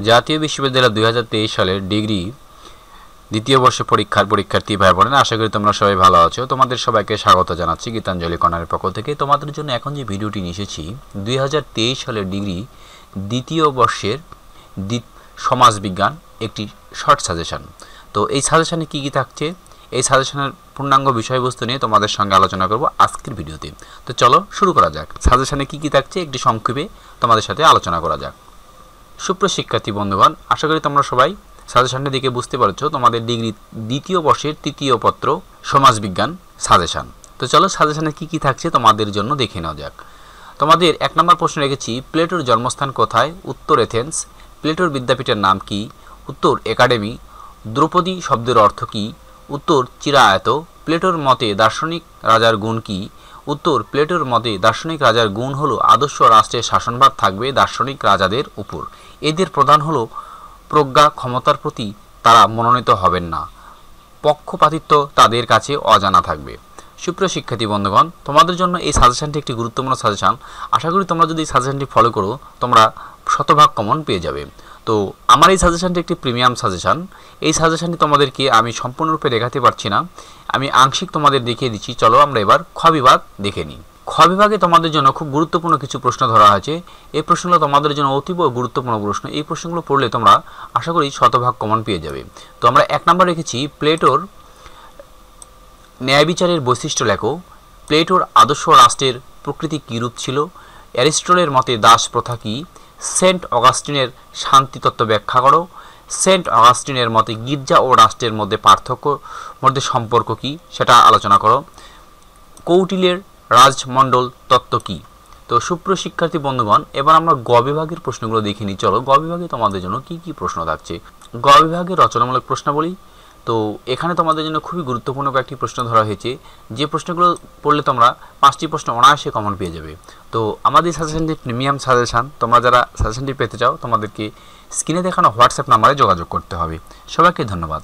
জাতীয় বিশ্ববিদ্যালয় 2023 সালের ডিগ্রি দ্বিতীয় বর্ষ পরীক্ষার্থী ভাই বোনেরা, আশা করি তোমরা সবাই ভালো আছো। তোমাদের সবাইকে স্বাগত জানাচ্ছি গীতাঞ্জলি কর্নারের পক্ষ থেকে। তোমাদের জন্য এখন যে ভিডিওটি নিয়ে এসেছি 2023 সালের ডিগ্রি দ্বিতীয় বর্ষের সমাজবিজ্ঞান একটি শর্ট সাজেশন। তো এই সাজেশনে কী কী থাকছে, এই সাজেশনের পূর্ণাঙ্গ বিষয়বস্তু নিয়ে তোমাদের সঙ্গে আলোচনা করব আজকের ভিডিওতে। তো চলো শুরু করা যাক। সাজেশনে কী কী থাকছে একটি সংক্ষেপে তোমাদের সাথে আলোচনা করা যাক। সুপ্রশিক্ষার্থী বন্ধুগণ, আশা করি তোমরা সবাই সাজেশনটা দেখে বুঝতে পারছো তোমাদের ডিগ্রি দ্বিতীয় বর্ষের তৃতীয় পত্র সমাজবিজ্ঞান সাজেশন। তো চলো সাজেশনে কী কী থাকছে তোমাদের জন্য দেখে নেওয়া যাক। তোমাদের 1 নম্বর প্রশ্ন রেখেছি, প্লেটোর জন্মস্থান কোথায়? উত্তর এথেন্স। প্লেটোর বিদ্যাপীঠের নাম কি? উত্তর একাডেমি। দ্রৌপদী শব্দের অর্থ কি? উত্তর চিরায়ত। প্লেটোর মতে দার্শনিক রাজার গুণ কি? উত্তর প্লেটোর মতে দার্শনিক রাজার গুণ হলো আদর্শ রাষ্ট্রের শাসনভার থাকবে দার্শনিক রাজাদের উপর। এদের প্রধান হলো প্রজ্ঞা, ক্ষমতার প্রতি তারা মনোনীত হবেন না, পক্ষপাতিত্ব তাদের কাছে অজানা থাকবে। সুপ্রিয় শিক্ষার্থী বন্ধুগণ, তোমাদের জন্য এই সাজেশনটি একটি গুরুত্বপূর্ণ সাজেশন। আশা করি তোমরা যদি এই সাজেশনটি ফলো করো তোমরা শতভাগ কমন পেয়ে যাবে। তো আমার এই সাজেশনটি একটি প্রিমিয়াম সাজেশন। এই সাজেশনটি তোমাদেরকে আমি সম্পূর্ণরূপে দেখাতে পারছি না, আমি আংশিক তোমাদের দেখিয়ে দিচ্ছি। চলো আমরা এবার খ বিভাগ দেখে নিই। খ বিভাগে তোমাদের জন্য খুব গুরুত্বপূর্ণ কিছু প্রশ্ন ধরা হয়েছে। এই প্রশ্নগুলো তোমাদের জন্য অতীব গুরুত্বপূর্ণ প্রশ্ন। এই প্রশ্নগুলো পড়লে তোমরা আশা করি শতভাগ কমন পেয়ে যাবে। তো আমরা 1 নম্বর রেখেছি, প্লেটোর ন্যায় বিচারের বৈশিষ্ট্য লেখো। প্লেটোর আদর্শ রাষ্ট্রের প্রকৃতি কীরূপ ছিল? অ্যারিস্টটলের মতে দাস প্রথা কী? সেন্ট অগাস্টিনের শান্তিতত্ত্ব ব্যাখ্যা করো। সেন্ট অগাস্টিনের মতে গির্জা ও রাষ্ট্রের মধ্যে সম্পর্ক কী সেটা আলোচনা করো। কৌটিল্যের রাজমণ্ডল তত্ত্ব কী? তো সুপ্রিয় শিক্ষার্থী বন্ধুগণ, এবার আমরা গ বিভাগের প্রশ্নগুলো দেখে নিই। চলো গ বিভাগে তোমাদের জন্য কী কী প্রশ্ন থাকছে। গ বিভাগের রচনামূলক প্রশ্নাবলী। তো এখানে তোমাদের জন্য খুবই গুরুত্বপূর্ণ কয়েকটি প্রশ্ন ধরা হয়েছে, যে প্রশ্নগুলো পড়লে তোমরা 5টি প্রশ্ন অনায়াসে কমন পেয়ে যাবে। তো আমাদের সাজেশনটি প্রিমিয়াম সাজেশন। তোমরা যারা সাজেশনটি পেতে চাও তোমাদেরকে স্ক্রিনে দেখানো হোয়াটসঅ্যাপ নাম্বারে যোগাযোগ করতে হবে। সবাইকে ধন্যবাদ।